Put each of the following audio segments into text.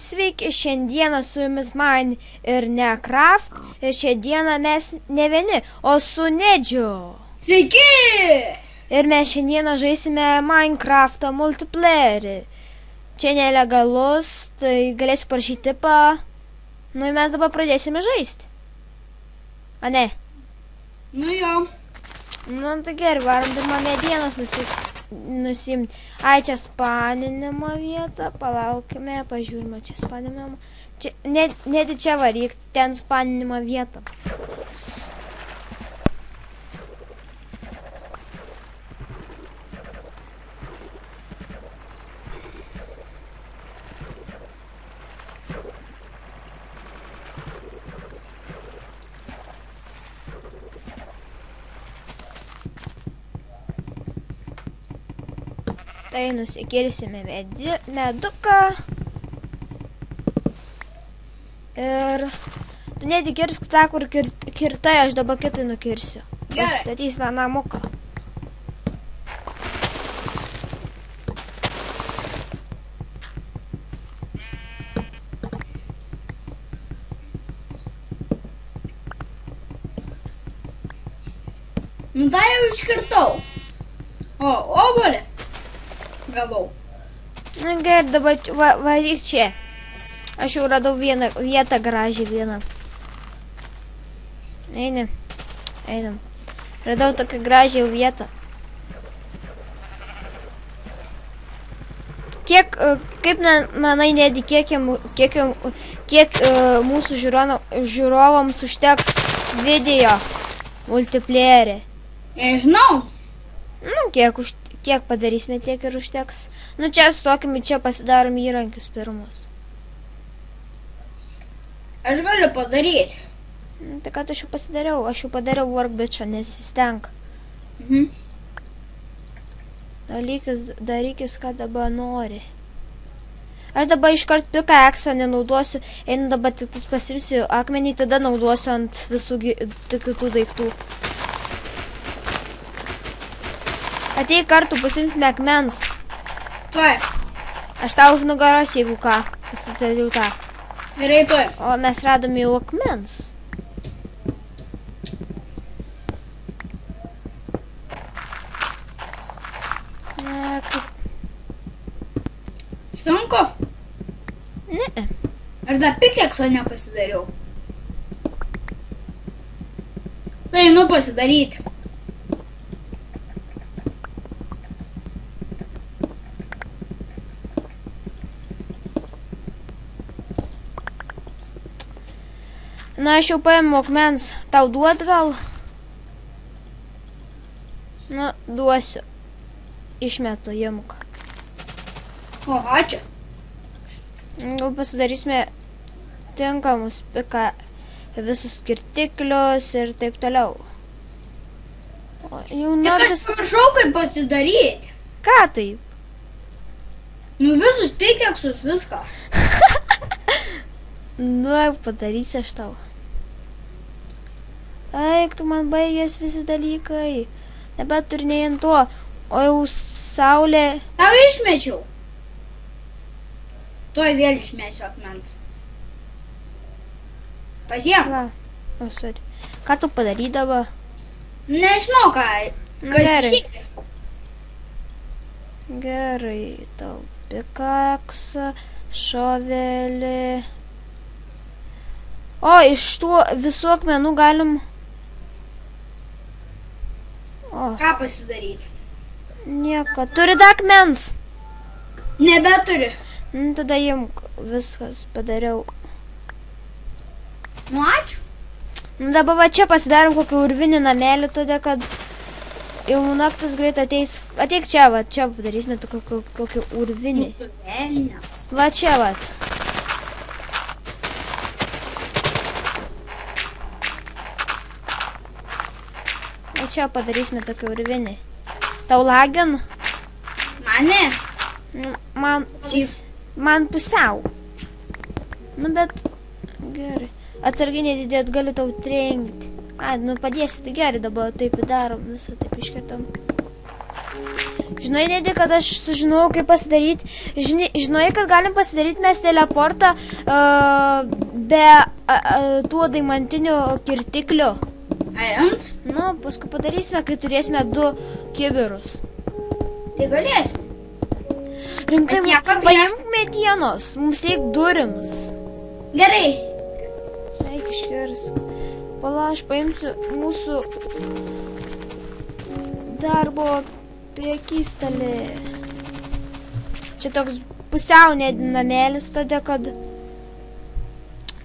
Sveiki, šiandieną su jumis man ir Necraft. Ir šiandieną mes ne vieni, o su Nedžiu. Sveiki! Ir mes šiandieną žaisime Minecraft'ą multiplayerį. Čia nelegalus, tai galėsiu parašyti tipą. Nu, mes dabar pradėsime žaisti. A ne? Nu jo. Nu, tai gerai, varom pirmą medienos nusimti. Ai, čia spaninimo vieta, palaukime, pažiūrime, čia spaninimo. Čia, net čia varyk, ten spaninimo vieta. Tai nusikirsime meduką. Ir tu netikirsk tą, kur kirtai, aš dabar kitai nukirsiu. Gerai. Statys vieną namuką. Nu tai jau iškirtau. O, obuolį. Gavau. Na gerai, dabar varyk čia. Aš jau radau vieną vietą, gražią vieną. Einam. Radau tokią gražią vietą. Kaip manai, Nedi, kiek mūsų žiūrovams užteks video multiplayerį? Nežinau. Nu, kiek padarysime, tiek ir užteks. Nu, čia stokime, čia pasidarom įrankius pirmus. Aš galiu padaryti. Tai kad aš jau padariau workbenchą, nesistenk. Darykis, ką dabar nori. Aš dabar iškart pickaxą nenaudosiu, einu dabar tik pasimsiu akmenį, tada naudosiu ant visų kitų daiktų. Ateik kartu, pasimsime akmens. Tuoj. Aš tau už nugaros, jeigu ką, pastatėliau tą. Gerai, tuoj. O mes radome jau akmens. Sunku? Ne. Aš dar pickaxo nepasidariau. Tai einu pasidaryti. Na, aš jau paėmiau akmens. Tau duot gal? Na, duosiu. Išmetu, imk. O, ačiū. Gal pasidarysime tinkamus visus skirtiklius ir taip toliau. O, jau Tik aš pamiršau, kaip pasidaryti. Ką taip? Nu visus pickaxus, viską. Nu, padarysiu aš tau. Eik, tu man baigės visi dalykai. Nebeturi nei ant to. O jau saulė. Tau išmečiau. Tuoj vėl išmesiu akmens. Pasiemk. Va. O, sorry. Ką tu padarydavo? Nežinau, kas išeis. Gerai, tau pickaxą, šovelį. O, iš tų visų akmenų galim... O, Ką pasidaryti? nieko. Turi dar akmens? Nebeturi. Tada imk, viskas padariau. Nu, ačiū. Dabar va čia pasidarom kokį urvinį namelį, todėl kad jau naktis greit ateis. Ateik čia, va, čia padarysime kokį urvinį. Velnias. Va čia, va. Va čia padarysime tokį urvinį. Tau lagin? Mane? Man pusiau. Nu, bet gerai. Atsargiai nedidėt, galiu tau trenkti. Nu padėsi, tai gerai, dabar taip darom, visą taip iškertam. Žinai, Nedi, kad aš sužinojau, kaip pasidaryti. Žinai, kad galim pasidaryti mes teleportą be tų daimantinių kirtiklių. Ariant? Nu, paskui padarysime, kai turėsime 2 kibirus. Tai galėsim. Rimtai, Aš nieko prieš. paimk medienos, mums reik durims. Gerai. Eik iškirsk. Pala, aš paimsiu mūsų darbo priekystalį. Čia toks pusiau nedinamėlis, todėl kad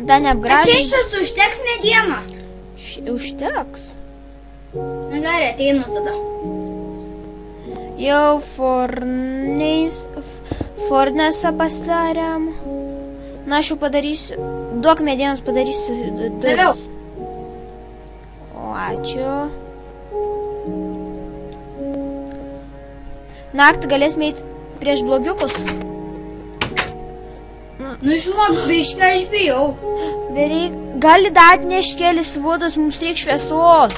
da Aš neapgražiai. išės užteks medienos. Užteks. Na gerai, ateinu tada. Jau fornesą pasidarėm. Na, aš jau padarysiu. Duok medienos, padarysiu Daviau. duris. O, ačiū. Naktį galėsime eiti prieš blogiukus. Nu, žinok, biškai aš bijau. Bereik, gali da atnešti kelis vudus, mums reik šviesos.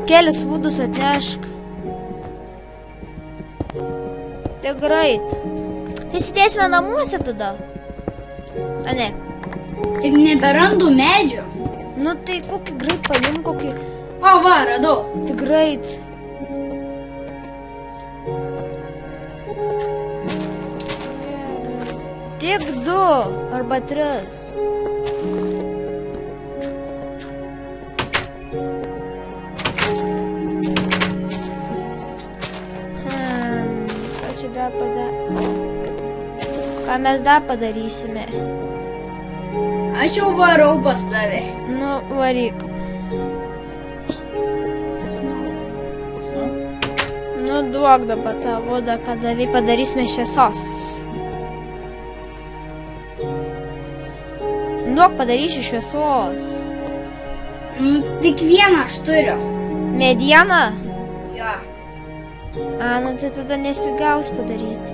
Kelis vudus atnešk. Tai greit. Tai sėdėsime namuose tada. A ne. Tik neberandu medžio. Nu tai kokį greit paim, kokį. O, va, radau. Tai greit. Tik 2 arba 3. Ką čia dar Ką mes dar padarysime? Aš jau varau pas tave. Nu, varyk. Nu, duok dabar tą vodą, kada padarysime šviesos. Duok, padarysiu šviesos. Tik vieną aš turiu. Medieną? Jo. A, nu tai tada nesigaus padaryti.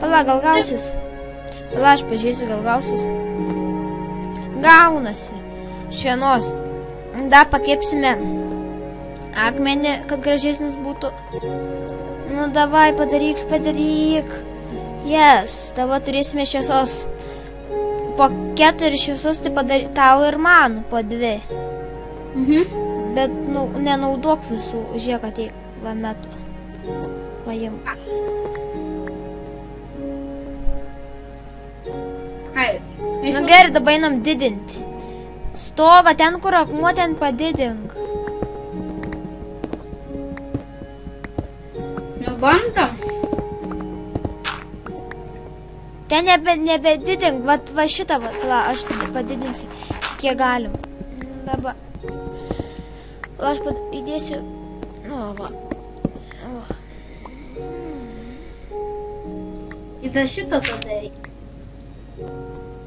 Pala, gal gausis? Pala, aš pažiūrėsiu, gal gausis. Gaunasi. Švienos. Dar pakepsime akmenį, kad gražesnis būtų. Nu, davai, padaryk. Yes, dabar turėsime šviesos. Po 4 šviesos tai padaryk tau ir man, po 2. Bet, nu, nenaudok visų, žiūrėk, ateik, va metu. Paimk. Nu gerai, dabar einam didinti. Stogą ten, kur akmuo, ten padidink. Nu, bandom. Ten nebedidink, va šitą, va, aš tada padidinsiu, kiek galim. Dabar. Aš įdėsiu, nu, va. Į tą šitą padaryk.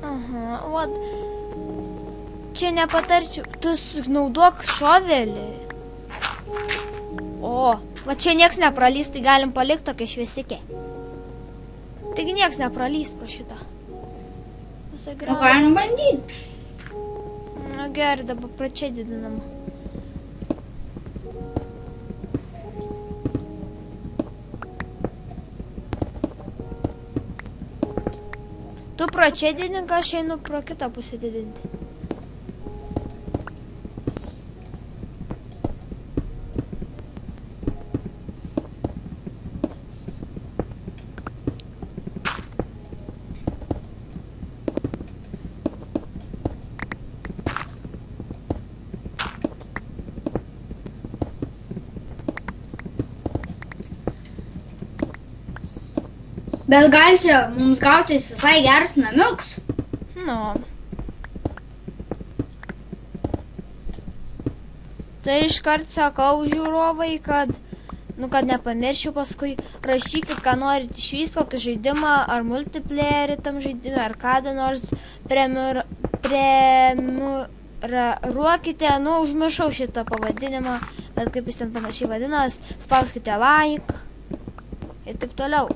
Aha, va. Čia nepatarčiau, tu naudok šovelį. O, va čia nieks nepralys, tai galim palikti tokią šviesikę. Taigi nieks nepralys pro šitą. Visai Nu, gražu. galim bandyti. Na gerai, dabar pračia didinama. Tu pro čia didink, aš einu pro kitą pusę didinti. Bet gal čia mums gautis visai geras namiuks. Nu. Tai iškart sakau žiūrovai, kad nepamiršiu paskui, rašykit, ką norit išvyst, kokį žaidimą, ar multiplayerį tam žaidimą, ar kada nors prenumeruokite, nu, užmiršau šitą pavadinimą, bet kaip jis ten panašiai vadinas, spauskite like ir taip toliau.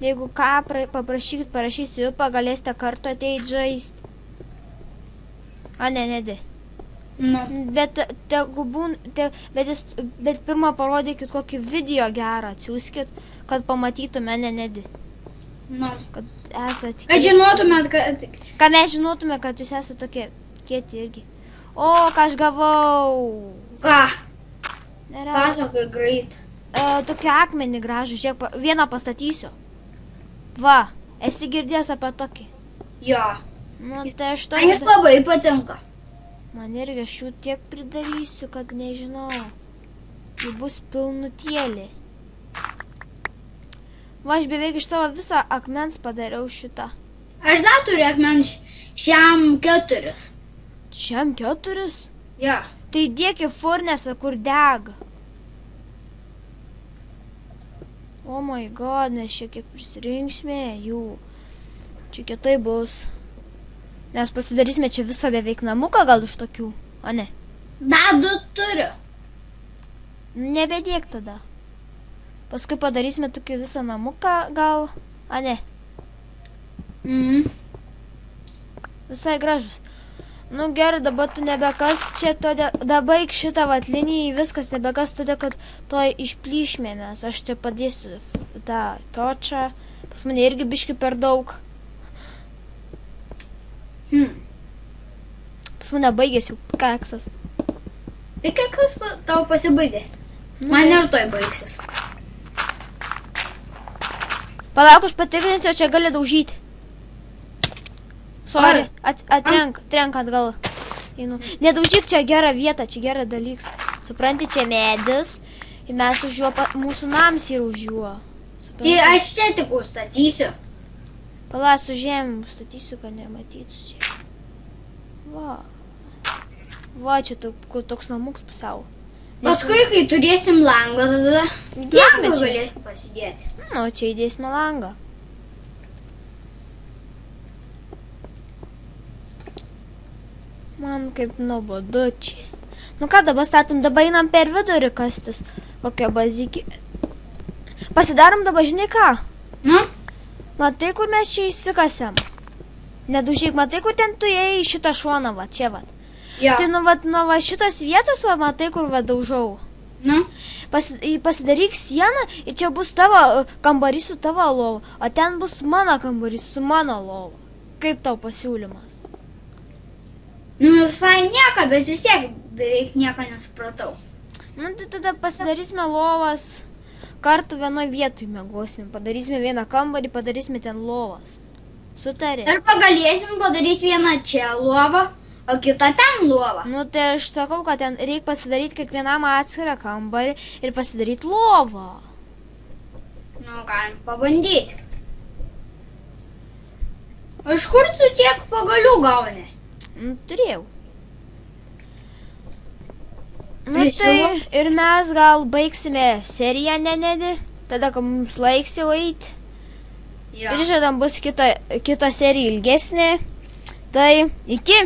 Jeigu ką paprašykit, parašysiu upą, galėsite kartu ateiti žaisti. A, ne, nedi. Nu. Bet, bet pirmą parodykit kokį video gerą, atsiųskit, kad pamatytume Nedi. Nu. Kad esate... Kad žinotumėt, kad... Kad mes žinotume, kad jūs esate tokie kieti irgi. O, ką aš gavau? Ką? Nerealiai. Pasakai greit. Tokį akmenį gražų, žiūrėk, vieną pastatysiu. Va, esi girdėjęs apie tokį. Jo. Nu, tai aš to... Man jis labai patinka. Man irgi aš jų tiek pridarysiu, kad nežinau. Jų bus pilnutėlė. Va, aš beveik iš savo visą akmens padariau šitą. Aš dar turiu akmenį šiam 4. Šiam 4? Jo. Tai dėk į furnesą, kur dega. Oh my god, mes šiek tiek prisirinksime jų. Čia kitai bus. Mes pasidarysime čia visą beveik namuką gal iš tokių, o ne? Dar 2 turiu. Nebedėk tada. Paskui padarysime tokį visą namuką gal, o ne? Visai gražus. Nu gerai, dabar tu nebekas čia, dabaig šitą vatlinį, viskas nebekas, todėl kad to išplyšmėmės. Aš čia padėsiu tą točą. Pas mane irgi biški per daug. Pas mane baigėsi jau keksas. Tai keksas tau pasibaigė. Man ir toj baigsis. Palauk, aš patikrinsiu, čia gali daužyti. Sorry, trenk atgal. Nedaužyk, čia gera vieta, čia gera dalyks. Supranti, čia medis. Ir mes už juo, mūsų nams yra už juo. Tai aš čia tik užstatysiu. Palauk, su žemėm užstatysiu, kad nematytų čia. Va. Va, čia toks namuks pusiau. Paskui, kai turėsim langą, tada langą galėsim pasidėti. Nu, čia įdėsime langą. Man kaip nuobodu čia. Nu ką, dabar statom, dabar einam per vidurį kastis. Kokia bazikė. Pasidarom dabar, žinai ką? Nu? Matai, kur mes čia įsikasėm? Nedužyk, matai, kur ten tu ėjai į šitą šoną, va, čia, va. Jo. Tai nu va šitos vietos, va, matai, kur va daužau. Nu? Pasidaryk sieną ir čia bus tavo kambarys su tavo lova, o ten bus mano kambarys su mano lova. Kaip tau pasiūlymas? Nu, visai nieko, bet vis tiek beveik nieko nesupratau. Nu, tai tada pasidarysime lovas, kartu vienoj vietoj miegosime, padarysime vieną kambarį, padarysime ten lovas. Sutarė. Ir pagalėsim padaryti vieną čia lovą, o kitą ten lovą. Nu, tai aš sakau, kad ten reikia pasidaryti kiekvienam atskirą kambarį ir pasidaryti lovą. Nu, galim pabandyti. O iš kur tu tiek pagalių gauni? Nu, turėjau. Nu, tai ir mes gal baigsime seriją Nedi, tada, kad mums laiks jau eiti. Jo. Ir žadam bus kita serija ilgesnė. Tai iki.